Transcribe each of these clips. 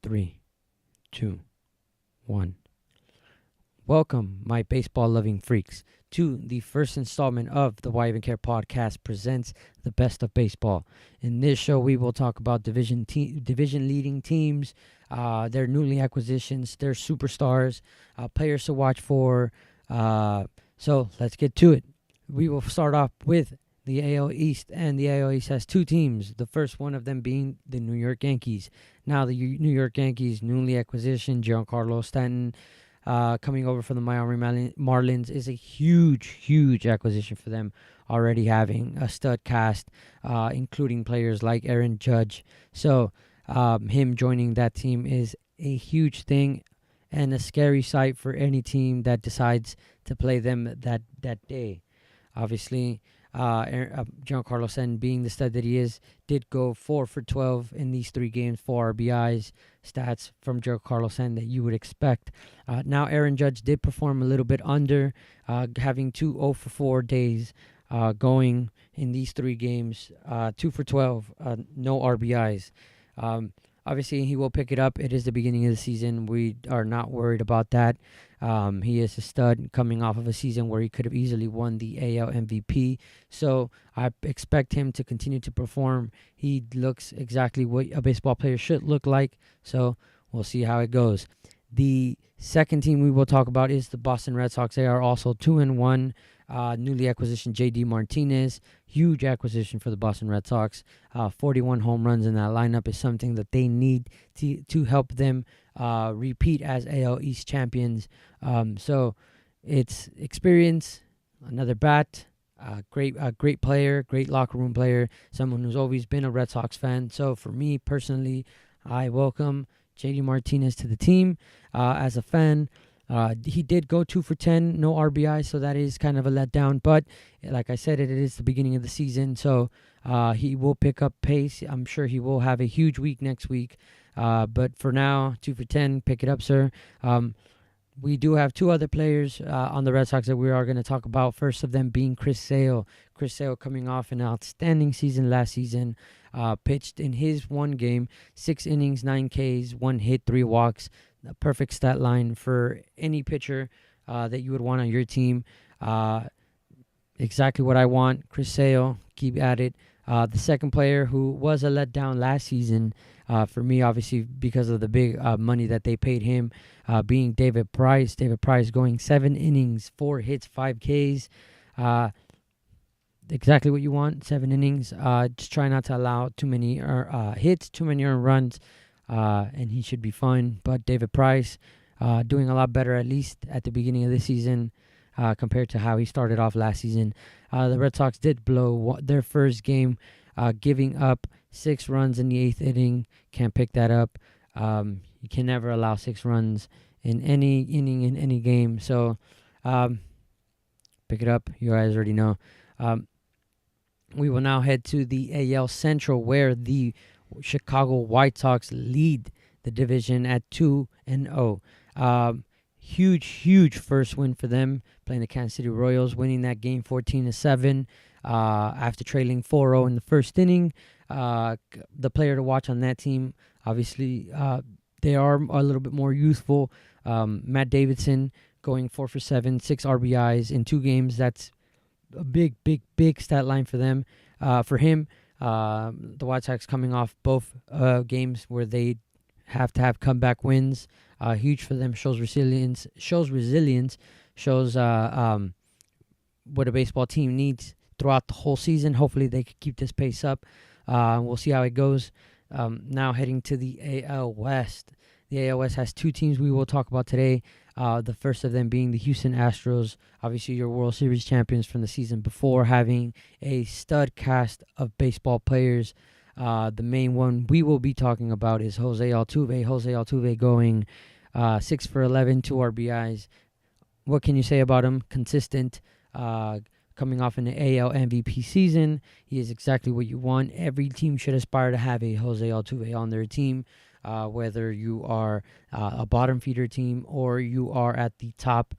3, 2, 1. Welcome, my baseball-loving freaks, to the first installment of the Why Even Care podcast presents the best of baseball. In this show, we will talk about division-leading teams, their newly acquisitions, their superstars, players to watch for. So let's get to it. We will start off with the AL East, and the AL East has two teams, the first one of them being the New York Yankees. Now, the New York Yankees' newly acquisition, Giancarlo Stanton, coming over from the Miami Marlins, is a huge acquisition for them, already having a stud cast, including players like Aaron Judge. So him joining that team is a huge thing and a scary sight for any team that decides to play them that day. Obviously, Giancarlo Stanton, being the stud that he is, did go 4 for 12 in these 3 games, 4 RBIs, stats from Giancarlo Stanton that you would expect. Now, Aaron Judge did perform a little bit under, having 2 0 for 4 days going in these 3 games, 2 for 12, no RBIs. Obviously, he will pick it up. It is the beginning of the season. We are not worried about that. He is a stud coming off of a season where he could have easily won the AL MVP. So I expect him to continue to perform. He looks exactly what a baseball player should look like. So we'll see how it goes. The second team we will talk about is the Boston Red Sox. They are also 2-1. Newly acquisition JD Martinez, huge acquisition for the Boston Red Sox. 41 home runs in that lineup is something that they need to help them repeat as AL East champions. So it's experience, another bat, great player, great locker room player, someone who's always been a Red Sox fan. So for me personally, I welcome JD Martinez to the team as a fan. He did go 2 for 10, no RBI, so that is kind of a letdown. But like I said, it is the beginning of the season, so he will pick up pace. I'm sure he will have a huge week next week. But for now, 2 for 10, pick it up, sir. We do have 2 other players on the Red Sox that we are going to talk about. First of them being Chris Sale. Chris Sale coming off an outstanding season last season. Pitched in his one game, 6 innings, 9 Ks, 1 hit, 3 walks. A perfect stat line for any pitcher that you would want on your team. Exactly what I want. Chris Sale, keep at it. The second player who was a letdown last season for me, obviously, because of the big money that they paid him, being David Price. David Price going 7 innings, 4 hits, 5 Ks. Exactly what you want, 7 innings. Just try not to allow too many hits, too many earned runs. And he should be fine. But David Price doing a lot better, at least at the beginning of the season, compared to how he started off last season. The Red Sox did blow their first game, giving up 6 runs in the 8th inning. Can't pick that up. You can never allow 6 runs in any inning in any game. So pick it up. You guys already know. We will now head to the AL Central, where the Chicago White Sox lead the division at 2-0. Huge first win for them, playing the Kansas City Royals, winning that game 14-7 after trailing 4-0 in the first inning. The player to watch on that team, obviously, they are a little bit more youthful. Matt Davidson going 4 for 7, 6 RBIs in 2 games. That's a big stat line for them. For him, the White Sox coming off both games where they have to have comeback wins. Huge for them. Shows resilience. Shows what a baseball team needs throughout the whole season. Hopefully they can keep this pace up. We'll see how it goes. Now heading to the AL West. The AL West has 2 teams we will talk about today. The first of them being the Houston Astros, obviously your World Series champions from the season before, having a stud cast of baseball players. The main one we will be talking about is Jose Altuve. Jose Altuve going 6 for 11, 2 RBIs. What can you say about him? Consistent, coming off an AL MVP season. He is exactly what you want. Every team should aspire to have a Jose Altuve on their team. Whether you are a bottom feeder team or you are at the top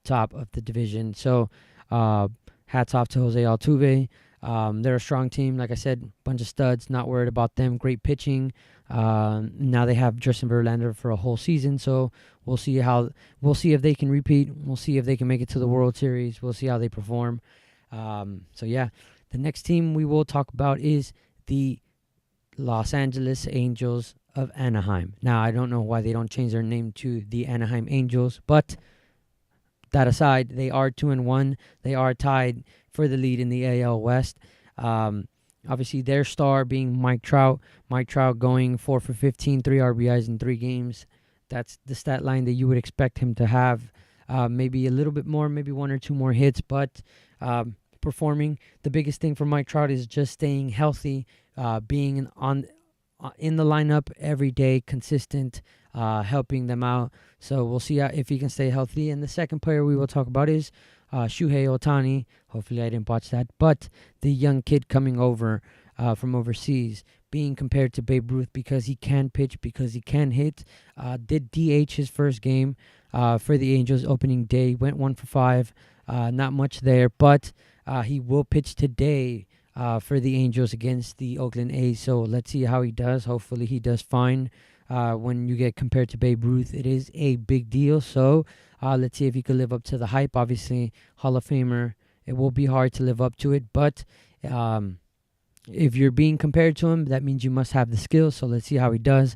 of the division. So hats off to Jose Altuve. They're a strong team. Like I said, bunch of studs. Not worried about them. Great pitching. Now they have Justin Verlander for a whole season, so we'll see if they can repeat. We'll see if they can make it to the World Series. We'll see how they perform. So yeah, the next team we will talk about is the Los Angeles Angels of Anaheim. Now, I don't know why they don't change their name to the Anaheim Angels, but that aside, they are 2-1. They are tied for the lead in the AL West. Obviously, their star being Mike Trout. Mike Trout going 4 for 15, 3 RBIs in 3 games. That's the stat line that you would expect him to have. Maybe a little bit more, maybe 1 or 2 more hits, but performing. The biggest thing for Mike Trout is just staying healthy, being in the lineup every day, consistent, helping them out. So we'll see if he can stay healthy. And the second player we will talk about is Shohei Ohtani. Hopefully I didn't botch that. But the young kid coming over from overseas, being compared to Babe Ruth because he can pitch, because he can hit. Did DH his first game for the Angels opening day. Went 1 for 5. Not much there, but he will pitch today for the Angels against the Oakland A's. So let's see how he does. Hopefully he does fine. When you get compared to Babe Ruth, it is a big deal. So let's see if he could live up to the hype. Obviously, Hall of Famer, it will be hard to live up to it. But if you're being compared to him, that means you must have the skills. So let's see how he does.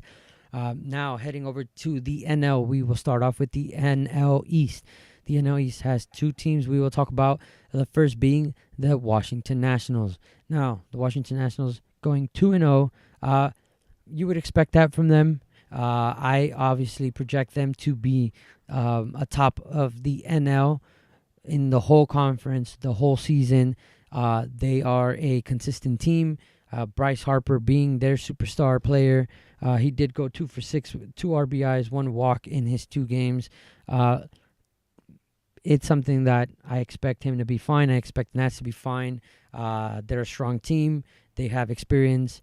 Now, heading over to the NL, we will start off with the NL East. The NL East has 2 teams we will talk about. The first being the Washington Nationals. Now, the Washington Nationals going 2-0. You would expect that from them. I obviously project them to be atop of the NL in the whole conference, the whole season. They are a consistent team. Bryce Harper being their superstar player. He did go 2 for 6, 2 RBIs, 1 walk in his 2 games. It's something that I expect him to be fine. I expect the Nats to be fine. They're a strong team. They have experience.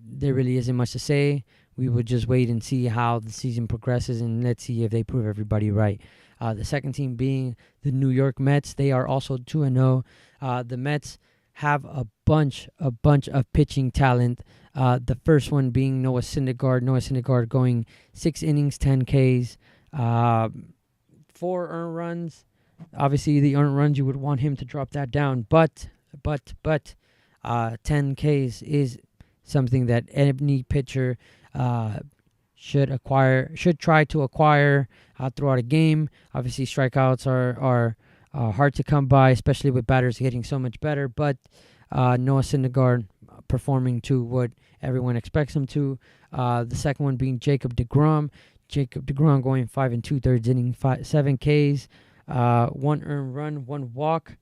There really isn't much to say. We would just wait and see how the season progresses, and let's see if they prove everybody right. The second team being the New York Mets. They are also 2-0. The Mets have a bunch of pitching talent. The first one being Noah Syndergaard. Noah Syndergaard going 6 innings, 10 Ks, 4 earned runs. Obviously, the earned runs, you would want him to drop that down. But 10 Ks is something that any pitcher should try to acquire throughout a game. Obviously, strikeouts are hard to come by, especially with batters getting so much better. But Noah Syndergaard performing to what everyone expects him to. The second one being Jacob deGrom. Jacob deGrom going 5 2/3 inning, 7 Ks, 1 earned run, 1 walk.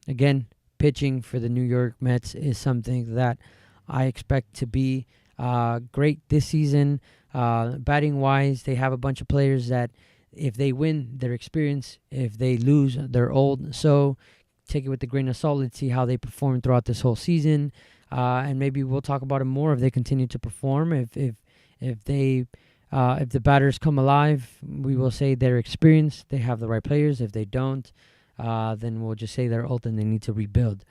Again, pitching for the New York Mets is something that I expect to be great this season. Batting wise, they have a bunch of players that if they win, they're experienced. If they lose, they're old. So take it with a grain of salt. Let's see how they perform throughout this whole season. And maybe we'll talk about it more if they continue to perform. If the batters come alive, we will say they're experienced. They have the right players. If they don't, then we'll just say they're old and they need to rebuild.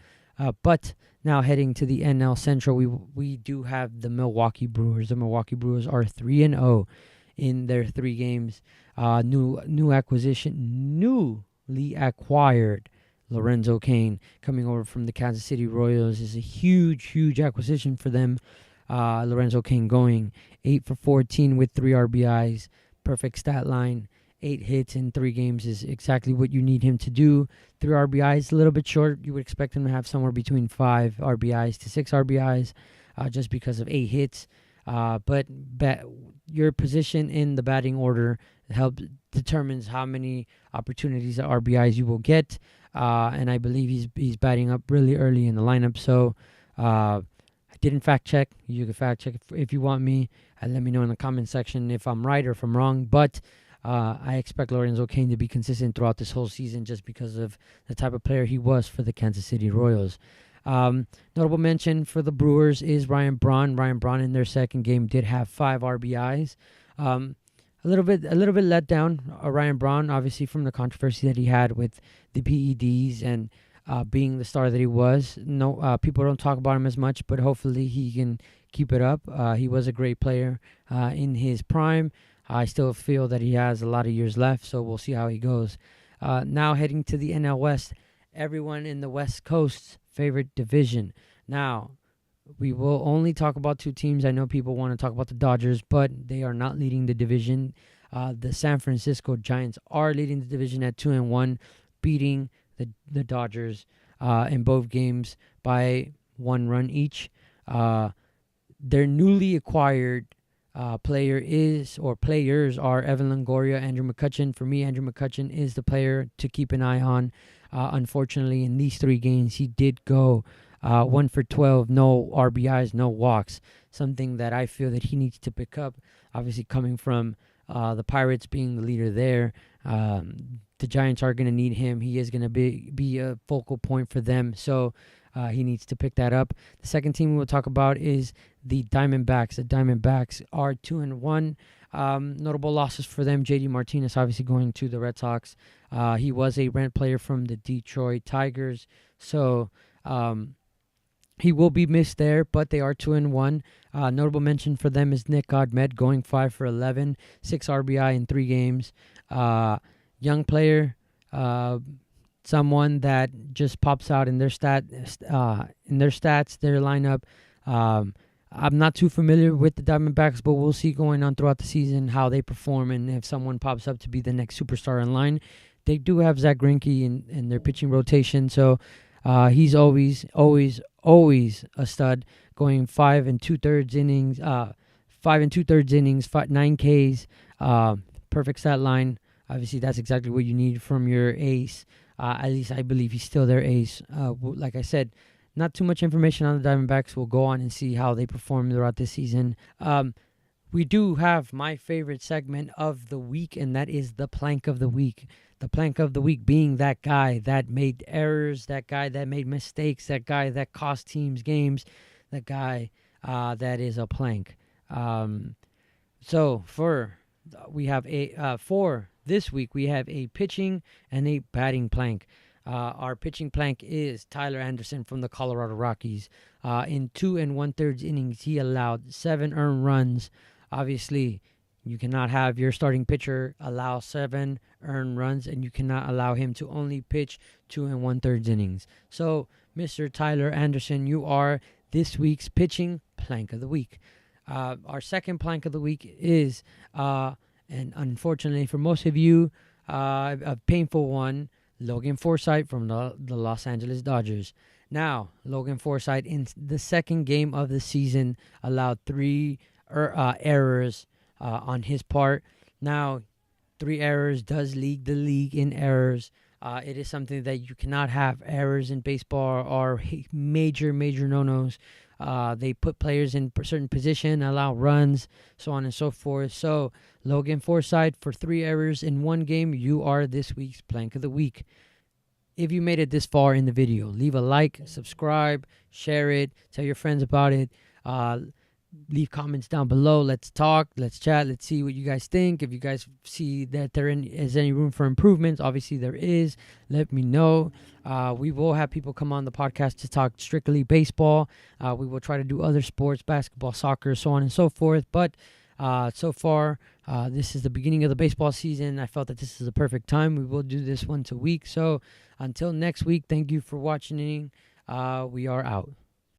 But now heading to the NL Central, we do have the Milwaukee Brewers. The Milwaukee Brewers are 3-0 in their 3 games. Newly acquired Lorenzo Cain coming over from the Kansas City Royals is a huge acquisition for them. Lorenzo Cain going 8 for 14 with 3 RBIs, perfect stat line. 8 hits in 3 games is exactly what you need him to do. 3 RBIs, a little bit short. You would expect him to have somewhere between 5 RBIs to 6 RBIs just because of 8 hits. But your position in the batting order determines how many opportunities of RBIs you will get. And I believe he's batting up really early in the lineup. So I didn't fact check. You can fact check if you want me. And let me know in the comment section if I'm right or if I'm wrong. But I expect Lorenzo Cain to be consistent throughout this whole season just because of the type of player he was for the Kansas City Royals. Notable mention for the Brewers is Ryan Braun. Ryan Braun in their second game did have 5 RBIs. A little bit let down. Ryan Braun, obviously from the controversy that he had with the PEDs and being the star that he was. No, people don't talk about him as much, but hopefully he can keep it up. He was a great player in his prime. I still feel that he has a lot of years left, so we'll see how he goes. Now heading to the NL West, everyone in the West Coast's favorite division. Now, we will only talk about two teams. I know people want to talk about the Dodgers, but they are not leading the division. The San Francisco Giants are leading the division at 2-1, beating the Dodgers in both games by 1 run each. Their newly acquired players are Evan Longoria, Andrew McCutchen. For me, Andrew McCutchen is the player to keep an eye on. Unfortunately, in these 3 games, he did go 1 for 12, no RBIs, no walks, something that I feel that he needs to pick up. Obviously, coming from the Pirates being the leader there, the Giants are going to need him. He is going to be a focal point for them, so he needs to pick that up. The second team we will talk about is the Diamondbacks. The Diamondbacks are 2-1. Notable losses for them. JD Martinez obviously going to the Red Sox. He was a rent player from the Detroit Tigers, so he will be missed there, but they are 2-1. Notable mention for them is Nick Ahmed going 5 for 11, 6 RBI in 3 games. Young player, someone that just pops out in their stats, their lineup. I'm not too familiar with the Diamondbacks, but we'll see going on throughout the season how they perform and if someone pops up to be the next superstar in line. They do have Zach Greinke in their pitching rotation, so he's always a stud, going 5 2/3 innings, 9 Ks, perfect stat line. Obviously, that's exactly what you need from your ace. At least I believe he's still their ace. Like I said, not too much information on the Diamondbacks. We'll go on and see how they perform throughout this season. We do have my favorite segment of the week, and that is the plank of the week. The plank of the week being that guy that made errors, that guy that made mistakes, that guy that cost teams games, that guy that is a plank. So for this week, we have a pitching and a batting plank. Our pitching plank is Tyler Anderson from the Colorado Rockies. In 2 1/3 innings, he allowed 7 earned runs. Obviously, you cannot have your starting pitcher allow 7 earned runs, and you cannot allow him to only pitch 2 1/3 innings. So, Mr. Tyler Anderson, you are this week's pitching plank of the week. Our second plank of the week is, and unfortunately for most of you, a painful one, Logan Forsythe from the Los Angeles Dodgers. Now, Logan Forsythe in the second game of the season allowed 3 errors on his part. Now, 3 errors does lead the league in errors. It is something that you cannot have. Errors in baseball are major no-nos. They put players in a certain position, allow runs, so on and so forth. So, Logan Forsythe, for 3 errors in 1 game, you are this week's plank of the week. If you made it this far in the video, leave a like, subscribe, share it, tell your friends about it. Leave comments down below. Let's talk. Let's chat. Let's see what you guys think. If you guys see that there is any room for improvements, obviously there is. Let me know. We will have people come on the podcast to talk strictly baseball. We will try to do other sports, basketball, soccer, so on and so forth. But so far, this is the beginning of the baseball season. I felt that this is the perfect time. We will do this once a week. So until next week, thank you for watching. We are out.